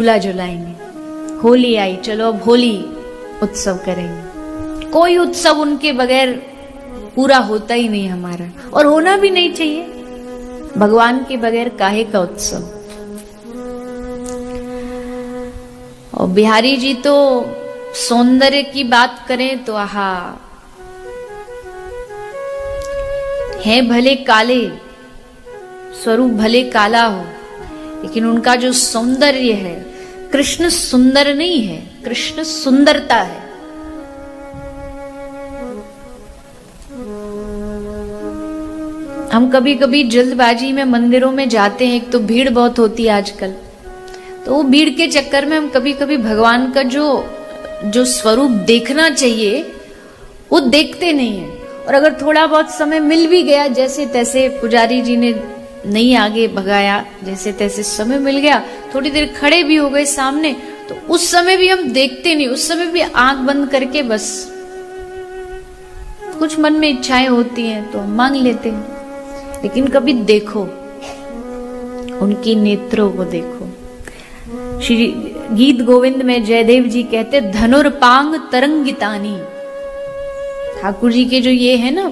झूला झुलाएंगे। होली आई, चलो अब होली उत्सव करेंगे। कोई उत्सव उनके बगैर पूरा होता ही नहीं हमारा, और होना भी नहीं चाहिए। भगवान के बगैर काहे का उत्सव। और बिहारी जी तो सौंदर्य की बात करें तो आहा, है भले काले, स्वरूप भले काला हो, लेकिन उनका जो सौंदर्य है, कृष्ण सुंदर नहीं है, कृष्ण सुंदरता है। हम कभी कभी जल्दबाजी में मंदिरों में जाते हैं, एक तो भीड़ बहुत होती है आजकल, तो वो भीड़ के चक्कर में हम कभी कभी भगवान का जो स्वरूप देखना चाहिए वो देखते नहीं है। और अगर थोड़ा बहुत समय मिल भी गया, जैसे तैसे पुजारी जी ने नहीं आगे भगाया, जैसे तैसे समय मिल गया, थोड़ी देर खड़े भी हो गए सामने, तो उस समय भी हम देखते नहीं, उस समय भी आंख बंद करके बस कुछ मन में इच्छाएं होती हैं तो हम मांग लेते हैं। लेकिन कभी देखो, उनकी नेत्रों को देखो। श्री गीत गोविंद में जयदेव जी कहते, धनुर्पांग तरंगितानी। ठाकुर जी के जो ये है ना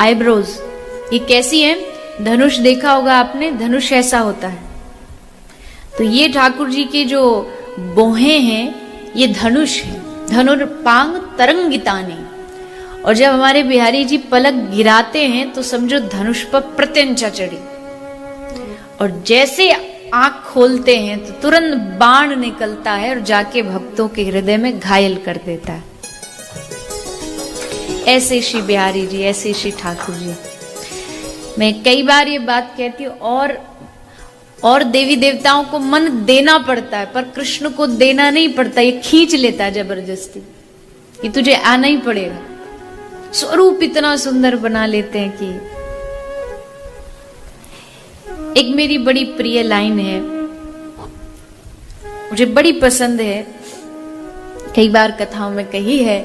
आईब्रोज, ये कैसी है? धनुष देखा होगा आपने, धनुष ऐसा होता है। तो ये ठाकुर जी के जो बोहें हैं ये धनुष है, धनुर्पांग तरंगितानी। और जब हमारे बिहारी जी पलक गिराते हैं तो समझो धनुष पर प्रत्यंचा चढ़ी, और जैसे आंख खोलते हैं तो तुरंत बाण निकलता है और जाके भक्तों के हृदय में घायल कर देता है। ऐसे श्री बिहारी जी, ऐसे श्री ठाकुर जी। मैं कई बार ये बात कहती हूँ, और देवी देवताओं को मन देना पड़ता है, पर कृष्ण को देना नहीं पड़ता, ये खींच लेता है जबरदस्ती कि तुझे आना ही पड़ेगा। स्वरूप इतना सुंदर बना लेते हैं कि एक मेरी बड़ी प्रिय लाइन है, मुझे बड़ी पसंद है, कई बार कथाओं में कही है,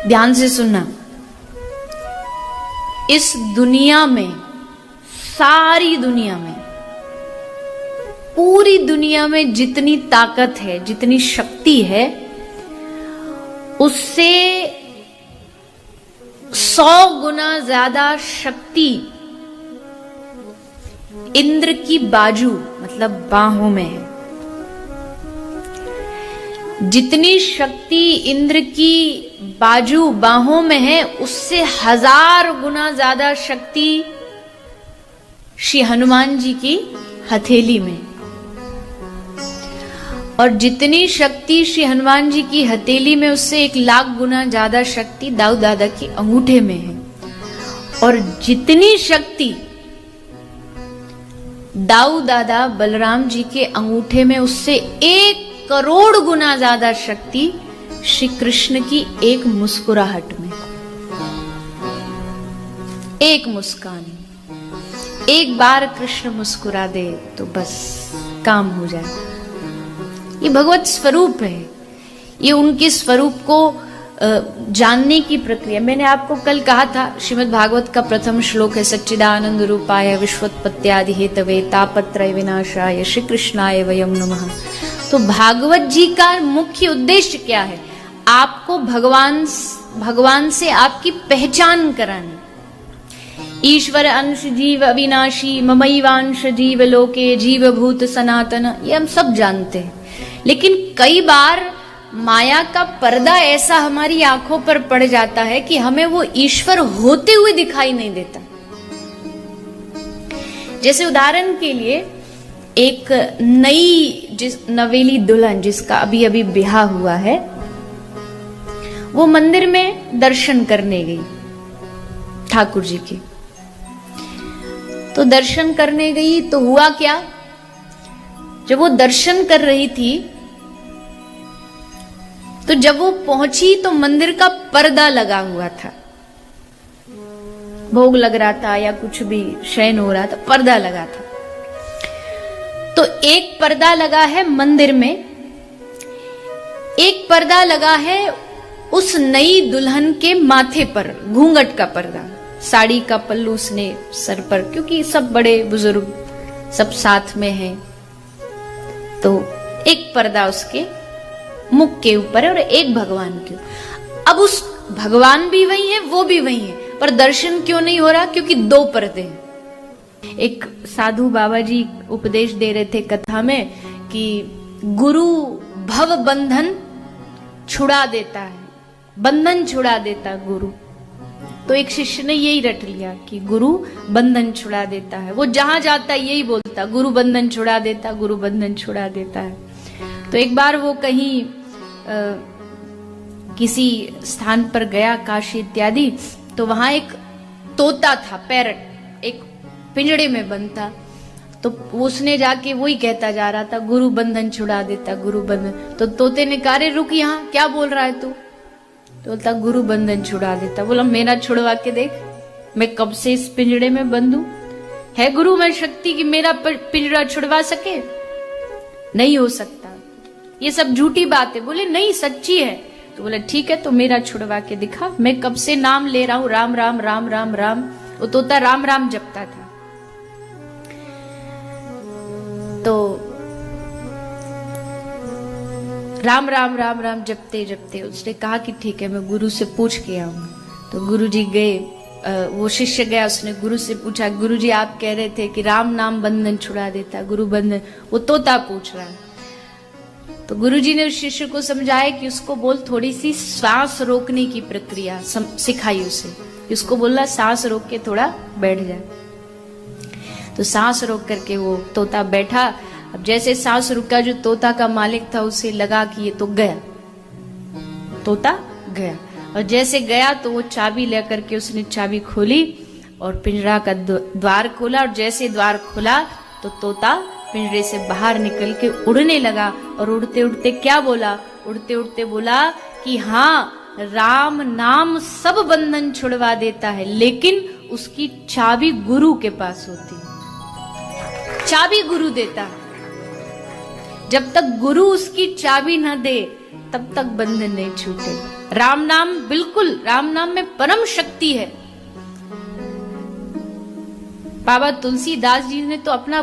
ध्यान से सुनना। इस दुनिया में, सारी दुनिया में, पूरी दुनिया में जितनी ताकत है, जितनी शक्ति है, उससे 100 गुना ज्यादा शक्ति इंद्र की बाजू मतलब बाहों में है। जितनी शक्ति इंद्र की बाजू बाहों में है, उससे 1000 गुना ज्यादा शक्ति श्री हनुमान जी की हथेली में, और जितनी शक्ति श्री हनुमान जी की हथेली में, उससे 1,00,000 गुना ज्यादा शक्ति दाऊ दादा की अंगूठे में है। और जितनी शक्ति दाऊ दादा बलराम जी के अंगूठे में, उससे 1 करोड़ गुना ज्यादा शक्ति श्री कृष्ण की एक मुस्कुराहट में। एक मुस्कान, एक बार कृष्ण मुस्कुरा दे तो बस काम हो जाए। ये भगवत स्वरूप है, ये उनके स्वरूप को जानने की प्रक्रिया। मैंने आपको कल कहा था, श्रीमद् भागवत का प्रथम श्लोक है, सच्चिदानंद रूपाय विश्वोत्पत्त्यादि हेतवे तापत्रय विनाशाय श्री कृष्णाय वयम नमः। तो भागवत जी का मुख्य उद्देश्य क्या है? आपको भगवान से आपकी पहचान करानी। ईश्वर अंश जीव अविनाशी ममैवांश जीव लोके जीव भूत सनातन, ये हम सब जानते हैं। लेकिन कई बार माया का पर्दा ऐसा हमारी आंखों पर पड़ जाता है कि हमें वो ईश्वर होते हुए दिखाई नहीं देता। जैसे उदाहरण के लिए, एक नवेली दुल्हन जिसका अभी अभी ब्याह हुआ है, वो मंदिर में दर्शन करने गई ठाकुर जी के। तो दर्शन करने गई तो हुआ क्या, जब वो दर्शन कर रही थी तो जब वो पहुंची तो मंदिर का पर्दा लगा हुआ था, भोग लग रहा था या कुछ भी शयन हो रहा था, पर्दा लगा था। तो एक पर्दा लगा है मंदिर में, एक पर्दा लगा है उस नई दुल्हन के माथे पर, घूंघट का पर्दा, साड़ी का पल्लू उसने सर पर, क्योंकि सब बड़े बुजुर्ग सब साथ में है। तो एक पर्दा उसके मुख के ऊपर है और एक भगवान के ऊपर। अब उस भगवान भी वही है, वो भी वही है, पर दर्शन क्यों नहीं हो रहा? क्योंकि दो पर्दे हैं। एक साधु बाबा जी उपदेश दे रहे थे कथा में कि गुरु भव बंधन छुड़ा देता है, बंधन छुड़ा देता गुरु। तो एक शिष्य ने यही रट लिया कि गुरु बंधन छुड़ा देता है। वो जहां जाता है यही बोलता, गुरु बंधन छुड़ा देता, गुरु बंधन छुड़ा देता है। तो एक बार वो कहीं किसी स्थान पर गया, काशी इत्यादि, तो वहां एक तोता था, पैरट, एक पिंजड़े में बंद था। तो उसने जाके वही कहता जा रहा था, गुरु बंधन छुड़ा देता, गुरु बंधन। तो तोते ने कहा, रे रुक, यहाँ क्या बोल रहा है तू? तो बोलता, गुरु बंधन छुड़ा देता। बोला, मेरा छुड़वा के देख, मैं कब से इस पिंजड़े में बंद हूं? है गुरु में शक्ति कि मेरा पिंजड़ा छुड़वा सके? नहीं हो सकता, ये सब झूठी बात है। बोले नहीं, सच्ची है। तो बोले ठीक है, तो मेरा छुड़वा के दिखा, मैं कब से नाम ले रहा हूं, राम राम राम राम राम। वो तोता राम राम जपता था। तो राम राम राम राम जपते जपते उसने कहा कि ठीक है, मैं गुरु से पूछ के आऊंगा। तो गुरु जी गए, वो शिष्य गया, उसने गुरु से पूछा, गुरु जी आप कह रहे थे कि राम नाम बंधन छुड़ा देता, गुरु बंधन। वो तोता पूछ रहा है। तो गुरुजी ने उस शिष्य को समझाया कि उसको बोल, थोड़ी सी सांस रोकने की प्रक्रिया सिखाई उसे, उसको बोला सांस रोक के थोड़ा बैठ जाए। तो सांस रोक करके वो तोता बैठा। अब जैसे सांस रुका, जो तोता का मालिक था उसे लगा कि ये तो गया, तोता गया। और जैसे गया तो वो चाबी लेकर के उसने चाबी खोली और पिंजरा का द्वार खोला। और जैसे द्वार खुला तो तोता पिंजरे से बाहर निकल के उड़ने लगा। और उड़ते उड़ते क्या बोला? उड़ते उड़ते बोला कि हाँ, राम नाम सब बंधन छुड़वा देता है, लेकिन उसकी चाबी गुरु के पास होती है। चाबी गुरु देता है। जब तक गुरु उसकी चाबी न दे तब तक बंधन नहीं छूटे। राम नाम, बिल्कुल राम नाम में परम शक्ति है। बाबा तुलसीदास जी ने तो अपना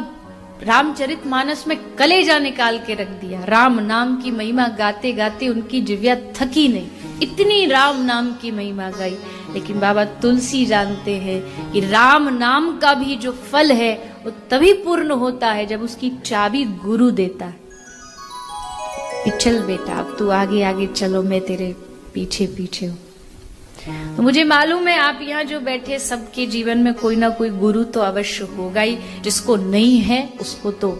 रामचरितमानस में कलेजा निकाल के रख दिया। राम नाम की महिमा गाते गाते उनकी जिह्वा थकी नहीं, इतनी राम नाम की महिमा गाई। लेकिन बाबा तुलसी जानते हैं कि राम नाम का भी जो फल है वो तभी पूर्ण होता है जब उसकी चाबी गुरु देता है। चल बेटा, अब तू आगे आगे चलो, मैं तेरे पीछे पीछे हूं। तो मुझे मालूम है आप यहाँ जो बैठे सबके जीवन में कोई ना कोई गुरु तो अवश्य होगा ही। जिसको नहीं है उसको तो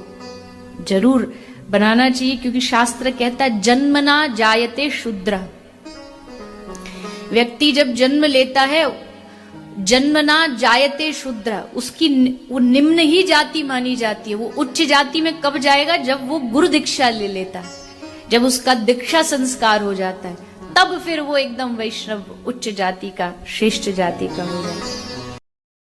जरूर बनाना चाहिए, क्योंकि शास्त्र कहता है जन्मना जायते शूद्र। व्यक्ति जब जन्म लेता है, जन्मना जायते शूद्र, उसकी वो निम्न ही जाति मानी जाती है। वो उच्च जाति में कब जाएगा? जब वो गुरु दीक्षा ले लेता है, जब उसका दीक्षा संस्कार हो जाता है, तब फिर वो एकदम वैष्णव उच्च जाति का, श्रेष्ठ जाति का हो जाता है।